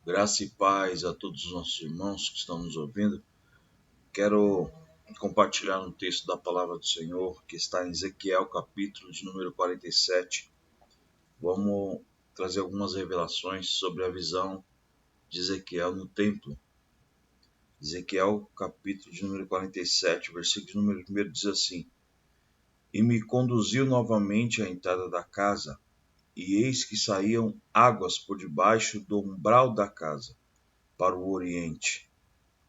Graça e paz a todos os nossos irmãos que estão nos ouvindo. Quero compartilhar um texto da palavra do Senhor que está em Ezequiel, capítulo de número 47. Vamos trazer algumas revelações sobre a visão de Ezequiel no templo. Ezequiel, capítulo de número 47, versículo de número 1 diz assim: E me conduziu novamente à entrada da casa, e eis que saíam águas por debaixo do umbral da casa, para o oriente,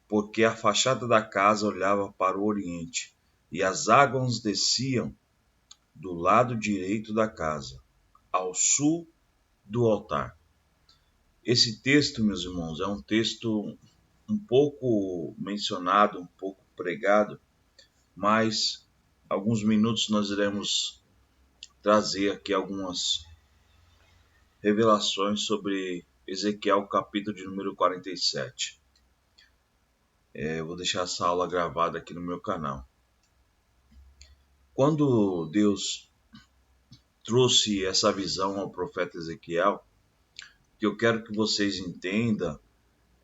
porque a fachada da casa olhava para o oriente, e as águas desciam do lado direito da casa, ao sul do altar. Esse texto, meus irmãos, é um texto um pouco mencionado, um pouco pregado, mas alguns minutos nós iremos trazer aqui algumas revelações sobre Ezequiel, capítulo de número 47. Eu vou deixar essa aula gravada aqui no meu canal. Quando Deus trouxe essa visão ao profeta Ezequiel, o que eu quero que vocês entendam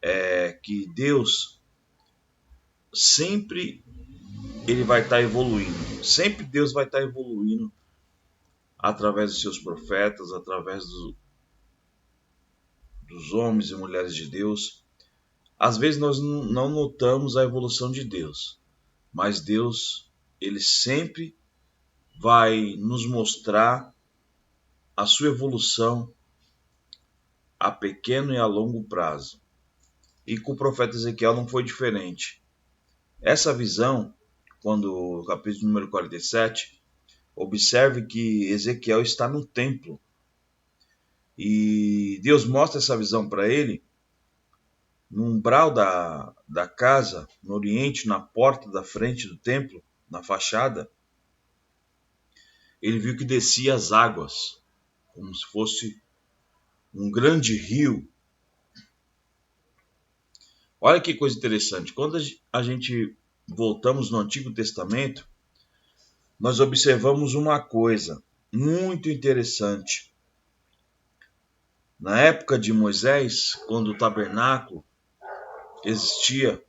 é que Deus sempre ele vai estar evoluindo. Sempre Deus vai estar evoluindo através dos seus profetas, através dos homens e mulheres de Deus. Às vezes nós não notamos a evolução de Deus, mas Deus, ele sempre vai nos mostrar a sua evolução a pequeno e a longo prazo. E com o profeta Ezequiel não foi diferente. Essa visão, quando o capítulo número 47, observe que Ezequiel está no templo. E Deus mostra essa visão para ele no umbral da casa, no oriente, na porta da frente do templo, na fachada. Ele viu que descia as águas, como se fosse um grande rio. Olha que coisa interessante. Quando a gente voltamos no Antigo Testamento, nós observamos uma coisa muito interessante. Na época de Moisés, quando o tabernáculo existia,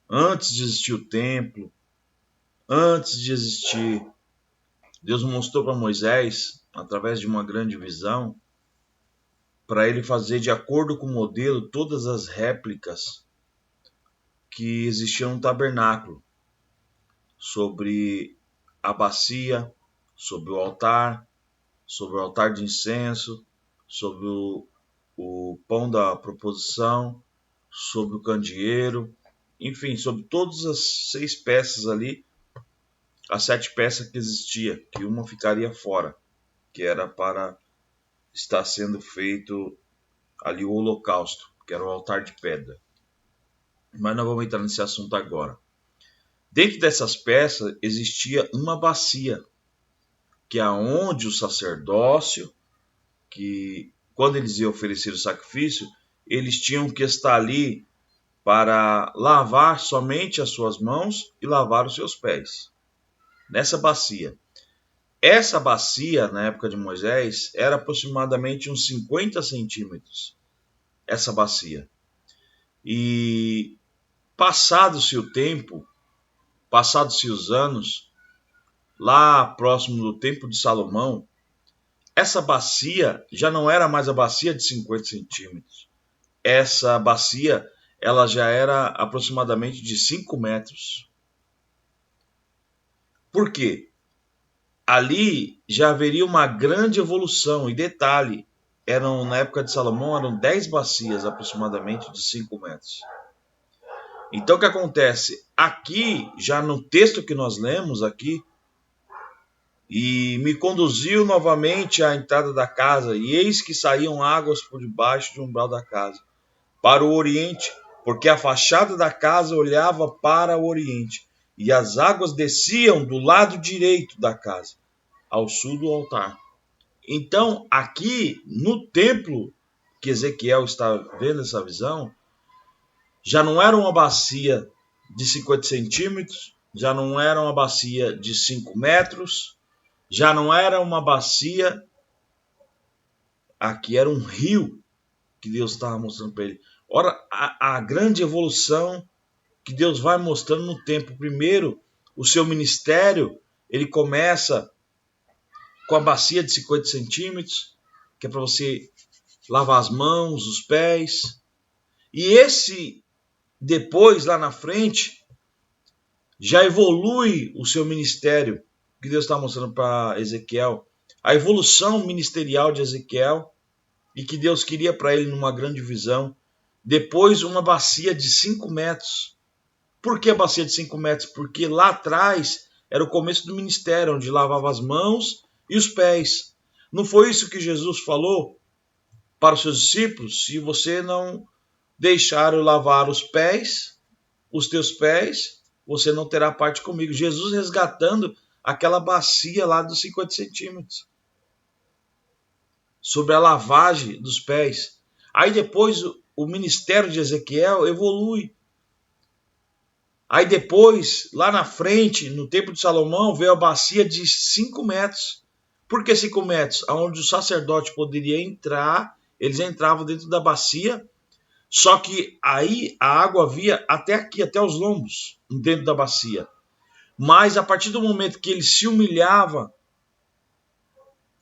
antes de existir o templo, antes de existir, Deus mostrou para Moisés, através de uma grande visão, para ele fazer de acordo com o modelo todas as réplicas que existiam no tabernáculo, sobre a bacia, sobre o altar de incenso, sobre o pão da proposição, sobre o candeeiro, enfim, sobre todas as 6 peças ali, as 7 peças que existia, que uma ficaria fora, que era para estar sendo feito ali o holocausto, que era o altar de pedra. Mas não vamos entrar nesse assunto agora. Dentro dessas peças existia uma bacia, que é onde o sacerdócio, que quando eles iam oferecer o sacrifício, eles tinham que estar ali para lavar somente as suas mãos e lavar os seus pés. Nessa bacia. Essa bacia, na época de Moisés, era aproximadamente uns 50 centímetros. Essa bacia. E passado-se o tempo, passados-se os anos, lá próximo do Templo de Salomão, essa bacia já não era mais a bacia de 50 centímetros. Essa bacia ela já era aproximadamente de 5 metros. Por quê? Ali já haveria uma grande evolução. E detalhe, na época de Salomão, eram 10 bacias aproximadamente de 5 metros. Então o que acontece? Aqui, já no texto que nós lemos aqui, e me conduziu novamente à entrada da casa, e eis que saíam águas por debaixo do umbral da casa, para o oriente, porque a fachada da casa olhava para o oriente, e as águas desciam do lado direito da casa, ao sul do altar. Então, aqui no templo que Ezequiel está vendo essa visão, já não era uma bacia de 50 centímetros, já não era uma bacia de 5 metros, já não era uma bacia, aqui era um rio que Deus estava mostrando para ele. Ora, a grande evolução que Deus vai mostrando no tempo. Primeiro, o seu ministério, ele começa com a bacia de 50 centímetros, que é para você lavar as mãos, os pés. E esse, depois, lá na frente, já evolui o seu ministério, que Deus está mostrando para Ezequiel. A evolução ministerial de Ezequiel, e que Deus queria para ele numa grande visão. Depois, uma bacia de 5 metros. Por que a bacia de 5 metros? Porque lá atrás era o começo do ministério, onde lavava as mãos e os pés. Não foi isso que Jesus falou para os seus discípulos? Se você não deixar eu lavar os pés, os teus pés, você não terá parte comigo. Jesus resgatando aquela bacia lá dos 50 centímetros. Sobre a lavagem dos pés. Aí depois o ministério de Ezequiel evolui. Aí depois, lá na frente, no templo de Salomão, veio a bacia de 5 metros. Por que 5 metros? Onde o sacerdote poderia entrar, eles entravam dentro da bacia, só que aí a água via até aqui, até os lombos, dentro da bacia. Mas a partir do momento que ele se humilhava,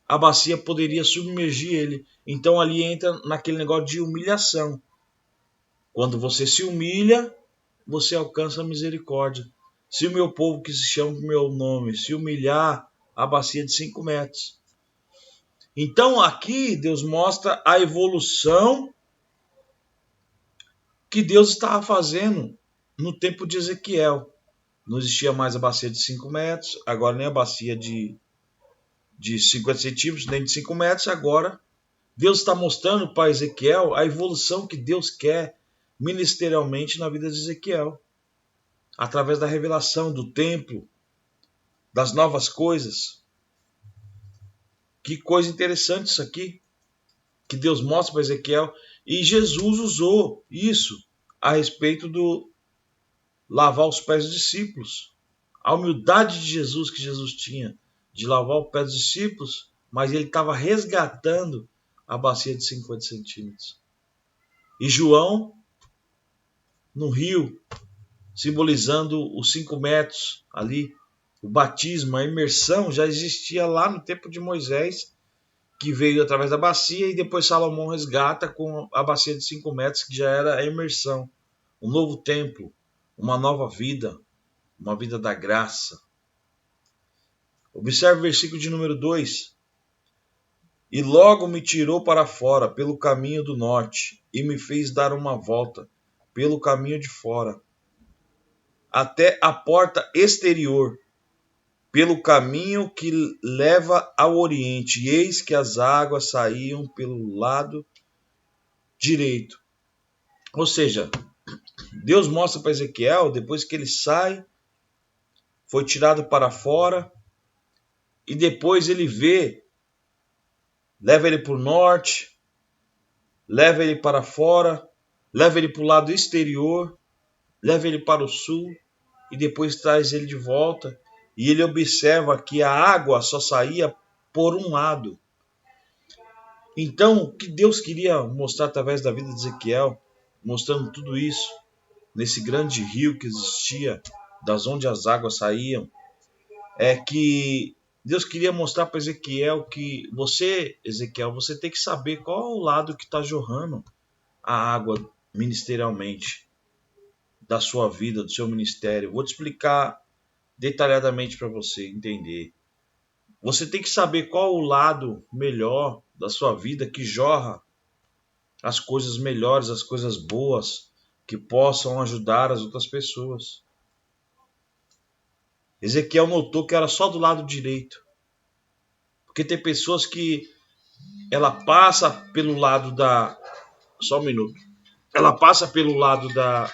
a bacia poderia submergir ele. Então ali entra naquele negócio de humilhação. Quando você se humilha, você alcança a misericórdia. Se o meu povo que se chama por meu nome se humilhar, a bacia de 5 metros. Então aqui Deus mostra a evolução que Deus estava fazendo no tempo de Ezequiel. Não existia mais a bacia de 5 metros, agora nem a bacia de 50 centímetros, nem de 5 metros, agora Deus está mostrando para Ezequiel a evolução que Deus quer ministerialmente na vida de Ezequiel. Através da revelação do templo, das novas coisas. Que coisa interessante isso aqui, que Deus mostra para Ezequiel. E Jesus usou isso a respeito do lavar os pés dos discípulos. A humildade de Jesus que Jesus tinha de lavar os pés dos discípulos, mas ele estava resgatando a bacia de 50 centímetros. E João, no rio, simbolizando os 5 metros ali, o batismo, a imersão já existia lá no tempo de Moisés, que veio através da bacia, e depois Salomão resgata com a bacia de 5 metros, que já era a imersão. Um novo templo, uma nova vida, uma vida da graça. Observe o versículo de número 2. E logo me tirou para fora pelo caminho do norte, e me fez dar uma volta pelo caminho de fora, até a porta exterior, pelo caminho que leva ao oriente, e eis que as águas saíam pelo lado direito. Ou seja, Deus mostra para Ezequiel, depois que ele sai, foi tirado para fora, e depois ele vê, leva ele para o norte, leva ele para fora, leva ele para o lado exterior, leva ele para o sul, e depois traz ele de volta, e ele observa que a água só saía por um lado. Então, o que Deus queria mostrar através da vida de Ezequiel, mostrando tudo isso, nesse grande rio que existia, das onde as águas saíam, é que Deus queria mostrar para Ezequiel que você, Ezequiel, você tem que saber qual é o lado que está jorrando a água ministerialmente da sua vida, do seu ministério. Vou te explicar detalhadamente para você entender. Você tem que saber qual o lado melhor da sua vida que jorra as coisas melhores, as coisas boas que possam ajudar as outras pessoas. Ezequiel notou que era só do lado direito. Porque tem pessoas que ela passa pelo lado da... Só um minuto. Ela passa pelo lado da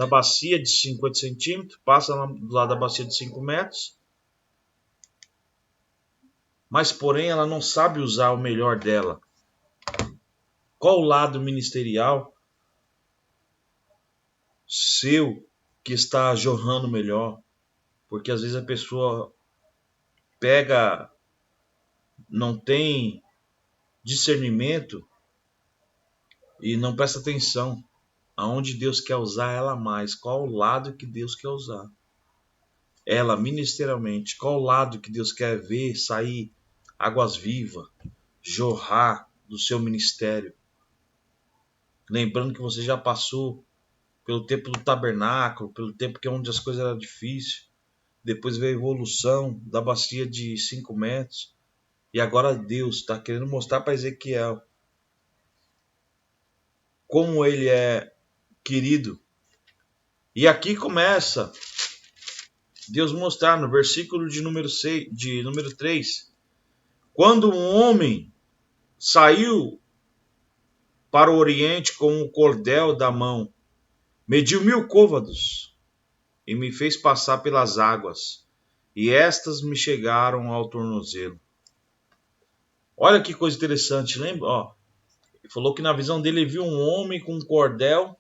bacia de 50 centímetros, passa do lado da bacia de 5 metros, mas porém ela não sabe usar o melhor dela. Qual o lado ministerial seu que está jorrando melhor? Porque às vezes a pessoa pega, não tem discernimento e não presta atenção aonde Deus quer usar ela mais, qual o lado que Deus quer usar ela ministerialmente, qual o lado que Deus quer ver sair águas vivas, jorrar do seu ministério. Lembrando que você já passou pelo tempo do tabernáculo, pelo tempo que é onde as coisas eram difíceis. Depois veio a evolução da bacia de 5 metros. E agora Deus está querendo mostrar para Ezequiel como ele é querido. E aqui começa Deus mostrar no versículo de número 3. Quando um homem saiu para o oriente com o cordel da mão, mediu 1000 côvados e me fez passar pelas águas, e estas me chegaram ao tornozelo. Olha que coisa interessante, lembra? Ele falou que na visão dele ele viu um homem com um cordel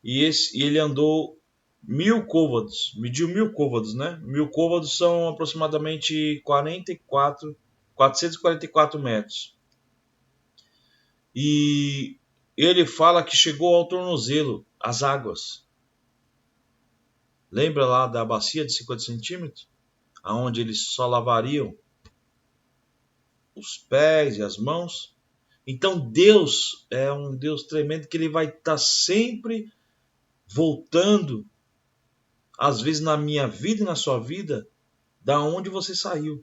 e ele andou 1000 côvados, mediu 1000 côvados, né? 1000 côvados são aproximadamente 444 metros. E ele fala que chegou ao tornozelo, as águas. Lembra lá da bacia de 50 centímetros? Onde eles só lavariam os pés e as mãos? Então Deus é um Deus tremendo que ele vai estar sempre voltando, às vezes na minha vida e na sua vida, da onde você saiu.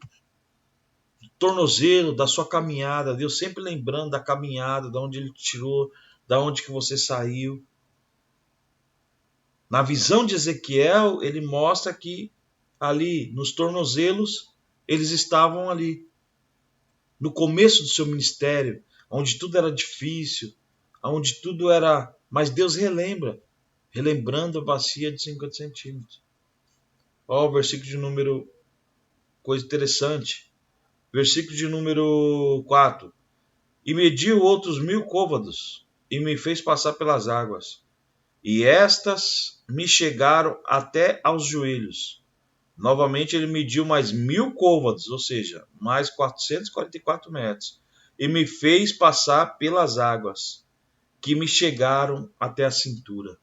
Do tornozelo, da sua caminhada, Deus sempre lembrando da caminhada, da onde ele te tirou, da onde que você saiu. Na visão de Ezequiel, ele mostra que ali nos tornozelos, eles estavam ali. No começo do seu ministério, onde tudo era difícil, onde tudo era... Mas Deus relembrando a bacia de 50 centímetros. Ó, o versículo de número... Coisa interessante. Versículo de número 4. E mediu outros 1000 côvados, e me fez passar pelas águas. E estas me chegaram até aos joelhos. Novamente ele mediu mais 1000 côvados, ou seja, mais 444 metros, e me fez passar pelas águas, que me chegaram até a cintura.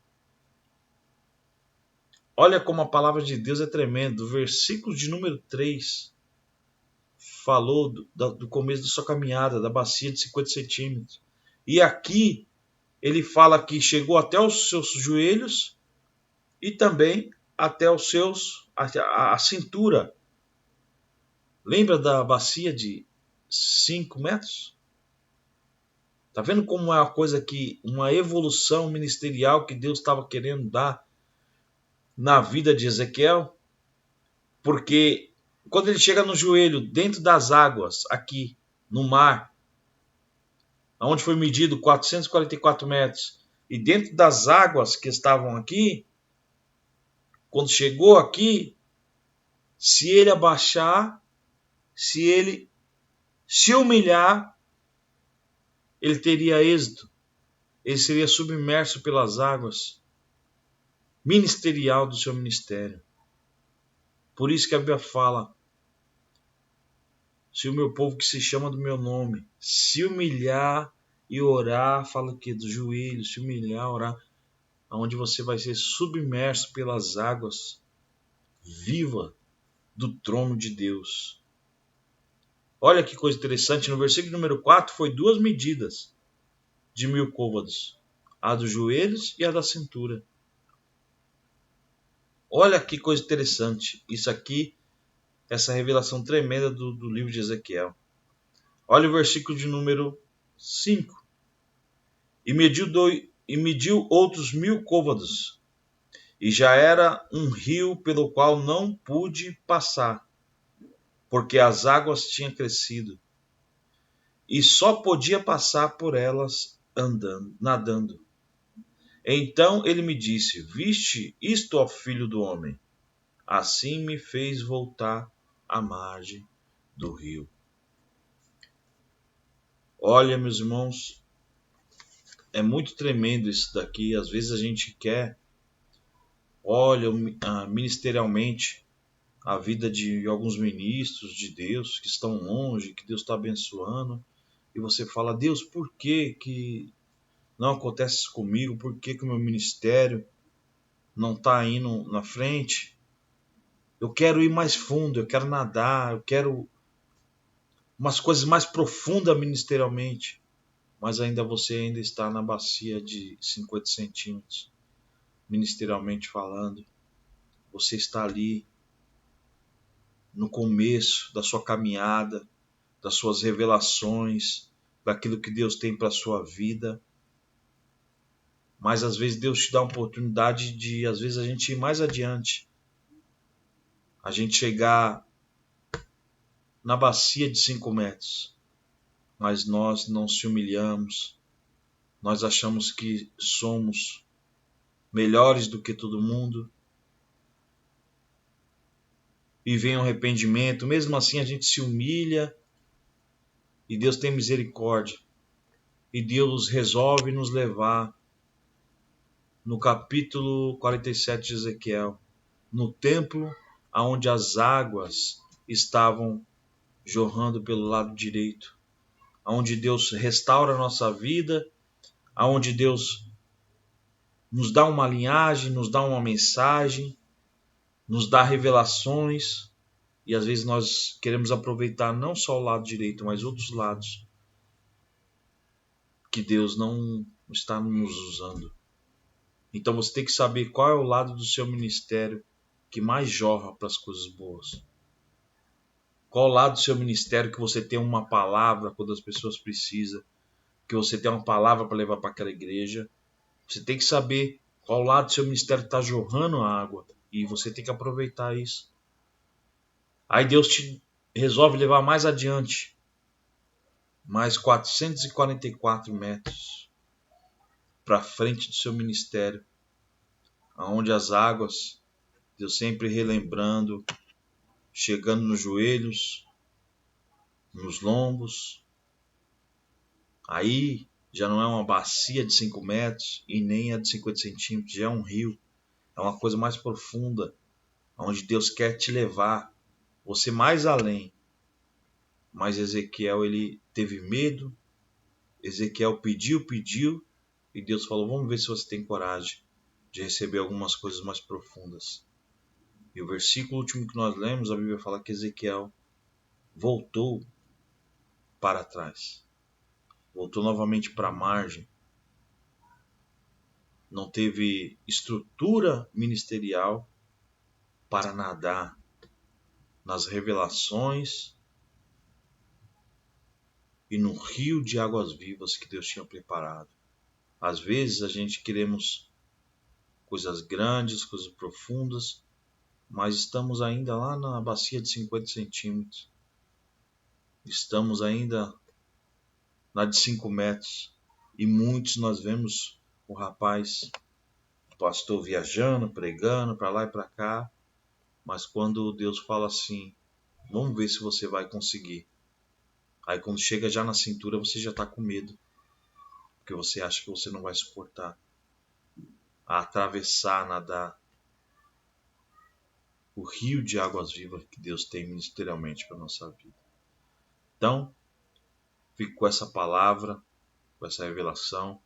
Olha como a palavra de Deus é tremenda. O versículo de número 3 falou do começo da sua caminhada, da bacia de 50 centímetros. E aqui ele fala que chegou até os seus joelhos e também até os seus a cintura. Lembra da bacia de 5 metros? Tá vendo como é uma coisa que uma evolução ministerial que Deus estava querendo dar na vida de Ezequiel? Porque quando ele chega no joelho, dentro das águas, aqui no mar, onde foi medido 444 metros, e dentro das águas que estavam aqui, quando chegou aqui, se ele abaixar, se ele se humilhar, ele teria êxito. Ele seria submerso pelas águas ministerial do seu ministério. Por isso que a Bíblia fala: se o meu povo que se chama do meu nome se humilhar e orar, fala que do joelho, se humilhar, orar, onde você vai ser submerso pelas águas vivas do trono de Deus. Olha que coisa interessante, no versículo número 4 foi 2 medidas de 1000 côvados, a dos joelhos e a da cintura. Olha que coisa interessante, isso aqui, essa revelação tremenda do livro de Ezequiel. Olha o versículo de número 5. E mediu outros 1000 côvados, e já era um rio pelo qual não pude passar, porque as águas tinham crescido, e só podia passar por elas nadando. Então ele me disse: viste isto, ó filho do homem? Assim me fez voltar à margem do rio. Olha, meus irmãos, é muito tremendo isso daqui. Às vezes a gente quer, olha, ministerialmente, a vida de alguns ministros de Deus que estão longe, que Deus está abençoando, e você fala: Deus, por que não acontece isso comigo, por que que o meu ministério não está indo na frente? Eu quero ir mais fundo, eu quero nadar, eu quero umas coisas mais profundas ministerialmente, mas você ainda está na bacia de 50 centímetros, ministerialmente falando. Você está ali no começo da sua caminhada, das suas revelações, daquilo que Deus tem para a sua vida. Mas às vezes Deus te dá a oportunidade de, às vezes, a gente ir mais adiante. A gente chegar na bacia de 5 metros. Mas nós não se humilhamos. Nós achamos que somos melhores do que todo mundo. E vem um arrependimento. Mesmo assim a gente se humilha. E Deus tem misericórdia. E Deus resolve nos levar no capítulo 47 de Ezequiel, no templo onde as águas estavam jorrando pelo lado direito, onde Deus restaura a nossa vida, onde Deus nos dá uma linhagem, nos dá uma mensagem, nos dá revelações, e às vezes nós queremos aproveitar não só o lado direito, mas outros lados que Deus não está nos usando. Então você tem que saber qual é o lado do seu ministério que mais jorra para as coisas boas. Qual o lado do seu ministério que você tem uma palavra quando as pessoas precisam, que você tem uma palavra para levar para aquela igreja. Você tem que saber qual lado do seu ministério está jorrando a água e você tem que aproveitar isso. Aí Deus te resolve levar mais adiante, mais 444 metros para frente do seu ministério, aonde as águas, Deus sempre relembrando, chegando nos joelhos, nos lombos. Aí já não é uma bacia de 5 metros e nem a de 50 centímetros, já é um rio. É uma coisa mais profunda, onde Deus quer te levar, você mais além. Mas Ezequiel, ele teve medo, Ezequiel pediu, e Deus falou, vamos ver se você tem coragem de receber algumas coisas mais profundas. E o versículo último que nós lemos, a Bíblia fala que Ezequiel voltou para trás. Voltou novamente para a margem. Não teve estrutura ministerial para nadar nas revelações e no rio de águas vivas que Deus tinha preparado. Às vezes a gente queremos coisas grandes, coisas profundas, mas estamos ainda lá na bacia de 50 centímetros. Estamos ainda na de 5 metros. E muitos nós vemos o rapaz, o pastor viajando, pregando para lá e para cá, mas quando Deus fala assim, vamos ver se você vai conseguir. Aí quando chega já na cintura você já está com medo, porque você acha que você não vai suportar a atravessar, nadar o rio de águas vivas que Deus tem ministerialmente para a nossa vida. Então, fico com essa palavra, com essa revelação,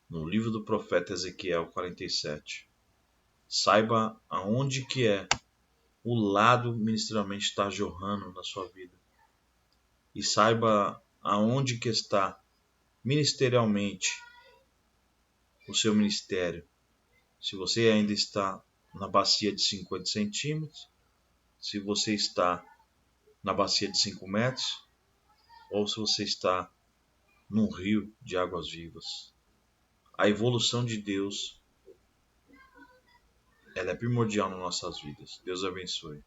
no livro do profeta Ezequiel 47. Saiba aonde que é o lado ministerialmente está jorrando na sua vida. E saiba aonde que está ministerialmente o seu ministério. Se você ainda está na bacia de 50 centímetros, se você está na bacia de 5 metros, ou se você está num rio de águas vivas. A evolução de Deus, ela é primordial nas nossas vidas. Deus abençoe.